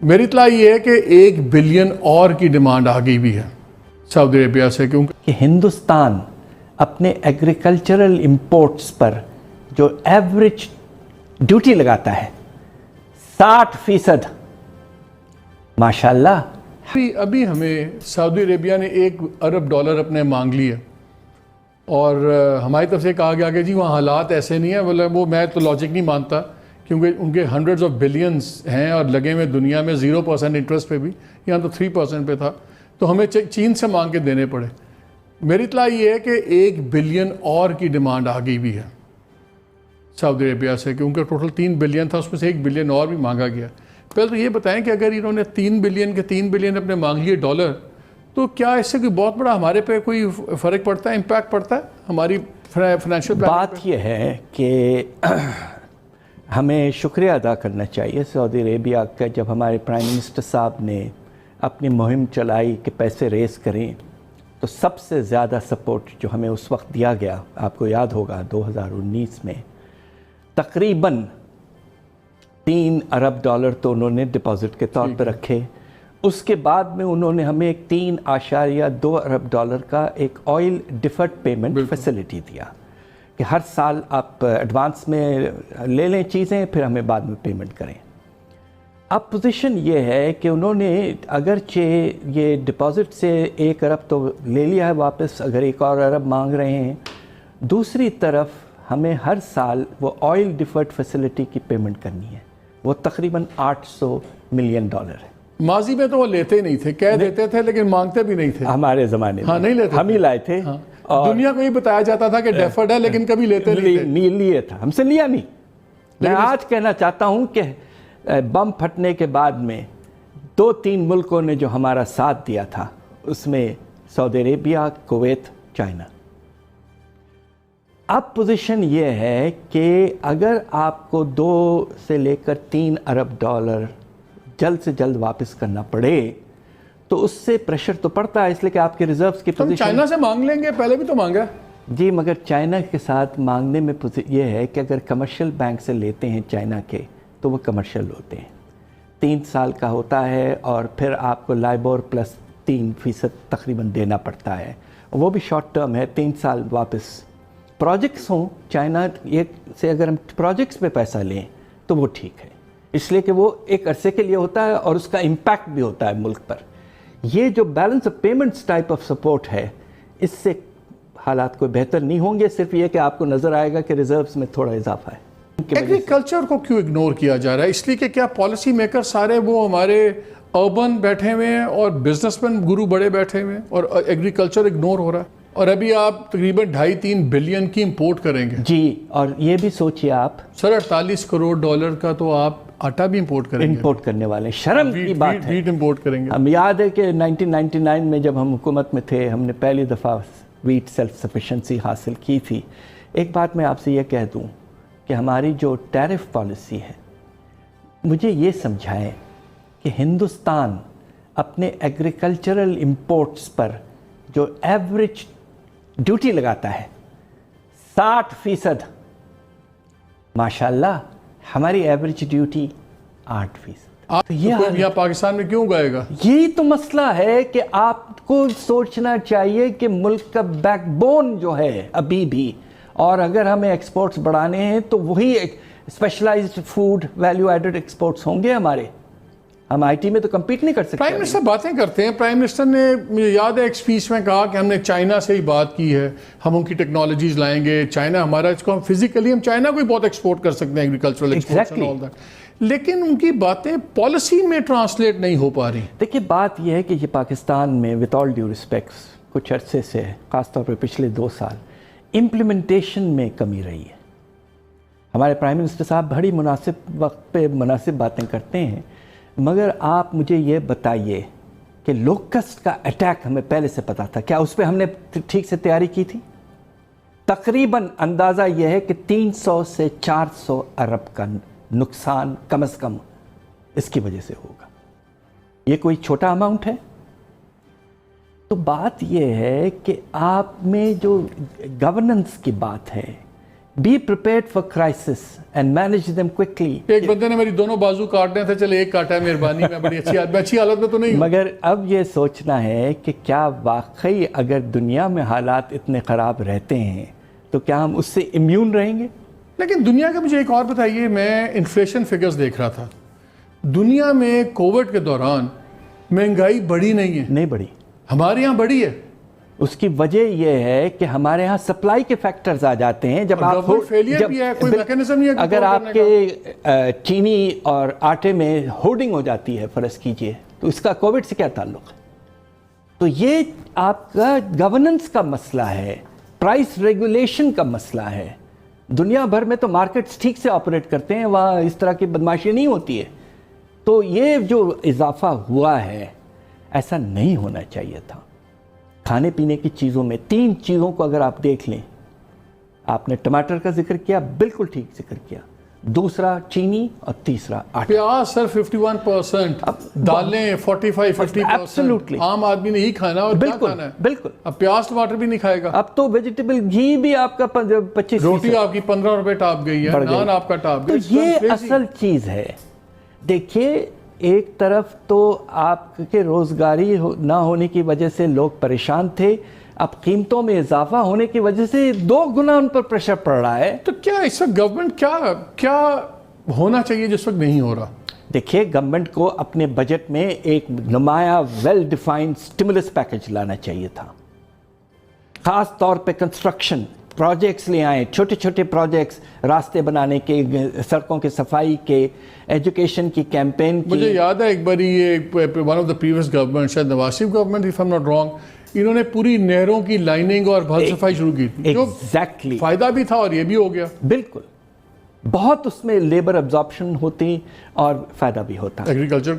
میری اطلاع یہ ہے کہ 1 بلین اور کی ڈیمانڈ آ گئی بھی ہے سعودی عربیہ سے، کیونکہ کہ ہندوستان اپنے ایگریکلچرل امپورٹس پر جو ایوریج ڈیوٹی لگاتا ہے 60%، ماشاءاللہ ابھی ہمیں سعودی عربیہ نے $1 ارب اپنے مانگ لیے، اور ہماری طرف سے کہا گیا کہ جی وہاں حالات ایسے نہیں ہیں، بولے وہ میں تو لاجک نہیں مانتا، کیونکہ ان کے ہنڈریڈز آف بلینز ہیں اور لگے ہوئے دنیا میں 0% انٹرسٹ پہ بھی، یہاں تو 3% پہ تھا، تو ہمیں چین سے مانگ کے دینے پڑے۔ میری اطلاع یہ ہے کہ 1 بلین اور کی ڈیمانڈ آ گئی بھی ہے سعودی عربیہ سے، کیونکہ ٹوٹل 3 بلین تھا، اس میں سے 1 بلین اور بھی مانگا گیا۔ پہلے تو یہ بتائیں کہ اگر انہوں نے 3 بلین کے 3 بلین اپنے مانگ لیے ڈالر، تو کیا اس سے کوئی بہت بڑا ہمارے پہ کوئی فرق پڑتا ہے، امپیکٹ پڑتا ہے ہماری فائنینشیل پلاننگ پہ؟ بات یہ ہے کہ ہمیں شکریہ ادا کرنا چاہیے سعودی عربیہ کا، جب ہمارے پرائم منسٹر صاحب نے اپنی مہم چلائی کہ پیسے ریز کریں، تو سب سے زیادہ سپورٹ جو ہمیں اس وقت دیا گیا، آپ کو یاد ہوگا 2019 میں تقریباً $3 ارب تو انہوں نے ڈپازٹ کے طور پہ رکھے۔ اس کے بعد میں انہوں نے ہمیں 3.2 ارب کا ایک آئل ڈیفرڈ پیمنٹ فیسلٹی دیا کہ ہر سال آپ ایڈوانس میں لے لیں چیزیں، پھر ہمیں بعد میں پیمنٹ کریں۔ اب پوزیشن یہ ہے کہ انہوں نے اگرچہ یہ ڈپازٹ سے 1 ارب تو لے لیا ہے واپس، اگر 1 اور ارب مانگ رہے ہیں، دوسری طرف ہمیں ہر سال وہ آئل ڈیفرڈ فیسلٹی کی پیمنٹ کرنی ہے، وہ تقریباً $800 ملین ہے۔ ماضی میں تو وہ لیتے ہی نہیں تھے، کہہ دیتے تھے لیکن مانگتے بھی نہیں تھے ہمارے زمانے میں نہیں لیتے ہم ہی لائے تھے، دنیا کو یہ بتایا جاتا تھا کہ ڈیفرڈ ہے، لیکن کبھی لیتے نہیں تھے۔ لیے تھا، ہم سے لیا نہیں۔ میں آج کہنا چاہتا ہوں کہ بم پھٹنے کے بعد میں 2-3 ملکوں نے جو ہمارا ساتھ دیا تھا، اس میں سعودی عربیہ، کویت، چائنا۔ اب پوزیشن یہ ہے کہ اگر آپ کو 2 سے لے کر $3 ارب جلد سے جلد واپس کرنا پڑے تو اس سے پریشر تو پڑتا ہے، اس لیے کہ آپ کے ریزروز کی پوزیشن چائنا سے مانگ لیں گے، پہلے بھی تو مانگا جی، مگر چائنا کے ساتھ مانگنے میں یہ ہے کہ اگر کمرشل بینک سے لیتے ہیں چائنا کے تو وہ کمرشل ہوتے ہیں، 3 سال کا ہوتا ہے، اور پھر آپ کو لائبور پلس 3% تقریباً دینا پڑتا ہے، وہ بھی شارٹ ٹرم ہے، 3 سال واپس۔ پروجیکٹس ہوں چائنا سے، اگر ہم پروجیکٹس پہ پیسہ لیں تو وہ ٹھیک ہے، اس لیے کہ وہ ایک عرصے کے لیے ہوتا ہے اور اس کا امپیکٹ بھی ہوتا ہے ملک پر۔ یہ جو balance of payments type of support ہے، اس سے حالات کوئی بہتر نہیں ہوں گے، صرف یہ کہ آپ کو نظر آئے گا کہ ریزروز میں تھوڑا اضافہ ہے۔ ایگریکلچر کو کیوں اگنور کیا جا رہا ہے؟ اس لیے کہ کیا پالیسی میکر سارے وہ ہمارے اربن بیٹھے ہوئے ہیں اور بزنس مین گرو بڑے بیٹھے ہوئے ہیں، اور ایگریکلچر اگنور ہو رہا ہے، اور ابھی آپ تقریباً 2.5-3 بلین کی امپورٹ کریں گے جی، اور یہ بھی سوچئے آپ سر $48 کروڑ کا تو آپ آٹا بھی امپورٹ کریں گے، امپورٹ کرنے والے، شرم کی بات ہے۔ ویٹ امپورٹ کریں گے۔ ہم یاد ہے کہ 1999 میں جب ہم حکومت میں تھے، ہم نے پہلی دفعہ ویٹ سیلف سفیشنسی حاصل کی تھی۔ ایک بات میں آپ سے یہ کہہ دوں کہ ہماری جو ٹیرف پالیسی ہے، مجھے یہ سمجھائیں کہ ہندوستان اپنے ایگریکلچرل امپورٹس پر جو ایوریج ڈیوٹی لگاتا ہے 60%، ماشاءاللہ ہماری ایوریج ڈیوٹی 8%۔ یہاں پاکستان میں کیوں گائے گا؟ یہی تو مسئلہ ہے کہ آپ کو سوچنا چاہیے کہ ملک کا بیک بون جو ہے ابھی بھی، اور اگر ہمیں ایکسپورٹس بڑھانے ہیں تو وہی specialised food value added exports ہوں گے ہمارے۔ ہم آئی ٹی میں تو کمپیٹ نہیں کر سکتے۔ پرائم منسٹر باتیں کرتے ہیں، پرائم منسٹر نے مجھے یاد ہے ایک اسپیچ میں کہا کہ ہم نے چائنا سے ہی بات کی ہے، ہم ان کی ٹیکنالوجیز لائیں گے، چائنا ہمارا، اس کو ہم فزیکلی ہم چائنا کو ہی بہت ایکسپورٹ کر سکتے ہیں، agricultural exports and all that, لیکن ان کی باتیں پالیسی میں ٹرانسلیٹ نہیں ہو پا رہی۔ دیکھیے بات یہ ہے کہ یہ پاکستان میں وتھ آل ڈیو ریسپیکٹس کچھ عرصے سے، خاص طور پہ پچھلے 2 سال، امپلیمنٹیشن میں کمی رہی ہے۔ ہمارے پرائم منسٹر صاحب بڑی مناسب وقت پہ مناسب باتیں کرتے ہیں، مگر آپ مجھے یہ بتائیے کہ لوکسٹ کا اٹیک ہمیں پہلے سے پتا تھا، کیا اس پہ ہم نے ٹھیک سے تیاری کی تھی؟ تقریباً اندازہ یہ ہے کہ 300 سے 400 ارب کا نقصان کم از کم اس کی وجہ سے ہوگا۔ یہ کوئی چھوٹا اماؤنٹ ہے؟ تو بات یہ ہے کہ آپ میں جو گورننس کی بات ہے، Be prepared for crisis and manage them quickly. ایک بندے نے میری دونوں بازو کاٹنے تھے، چلے ایک کاٹا ہے، مہربانی، میں بڑی اچھی حالت میں تو نہیں ہوں. مگر اب یہ سوچنا ہے کہ کیا واقعی اگر دنیا میں حالات اتنے خراب رہتے ہیں تو کیا ہم اس سے امیون رہیں گے؟ لیکن دنیا کا مجھے ایک اور بتائیے، میں انفلیشن فگرز دیکھ رہا تھا، دنیا میں کووڈ کے دوران مہنگائی بڑھی نہیں ہے. نہیں بڑھی. ہمارے یہاں بڑھی ہے. اس کی وجہ یہ ہے کہ ہمارے ہاں سپلائی کے فیکٹرز آ جاتے ہیں. جب آپ فیلئر بھی ہے، کوئی میکینزم نہیں ہے. اگر آپ کے چینی اور آٹے میں ہورڈنگ ہو جاتی ہے فرض کیجئے، تو اس کا کووڈ سے کیا تعلق ہے؟ تو یہ آپ کا گورننس کا مسئلہ ہے، پرائس ریگولیشن کا مسئلہ ہے. دنیا بھر میں تو مارکیٹس ٹھیک سے آپریٹ کرتے ہیں، وہاں اس طرح کی بدماشی نہیں ہوتی ہے. تو یہ جو اضافہ ہوا ہے ایسا نہیں ہونا چاہیے تھا. کھانے پینے کی چیزوں میں 3 چیزوں کو اگر آپ دیکھ لیں، آپ نے ٹماٹر کا ذکر کیا، بالکل ٹھیک ذکر کیا، دوسرا چینی، اور تیسرا آٹا. پیاز سر 51%، دالیں 45-50%. Absolutely. عام آدمی نے ہی کھانا اور کیا کھانا ہے. بالکل. اب پیاز ٹماٹر بھی نہیں کھائے گا. اب تو ویجیٹیبل گھی بھی آپ کا 25%. روٹی آپ کی 15 روپے ٹاپ گئی ہے، نان آپ کا ٹاپ گئی. تو یہ اصل چیز ہے. دیکھیے، ایک طرف تو آپ کے روزگاری نہ ہونے کی وجہ سے لوگ پریشان تھے، اب قیمتوں میں اضافہ ہونے کی وجہ سے 2 گنا ان پر پریشر پڑ رہا ہے. تو کیا اس وقت گورنمنٹ کیا ہونا چاہیے جس وقت نہیں ہو رہا؟ دیکھیے، گورنمنٹ کو اپنے بجٹ میں ایک نمایاں ویل ڈیفائنڈ سٹیمولس پیکج لانا چاہیے تھا. خاص طور پہ کنسٹرکشن پروجیکٹس لے آئیں، چھوٹے چھوٹے پروجیکٹس، راستے بنانے کے، سڑکوں کے صفائی کے، ایجوکیشن کی کیمپین کی. مجھے یاد ہے ایک باری یہ one of the previous government, شاید Nawaz Sharif government if I am not wrong, انہوں نے پوری نہروں کی لائننگ اور بھل صفائی شروع کی تھی، جو ایگزیکٹلی فائدہ بھی تھا اور یہ بھی ہو گیا. بالکل. بہت اس میں لیبر ابزارپشن ہوتی اور فائدہ بھی ہوتا. ایگریکلچر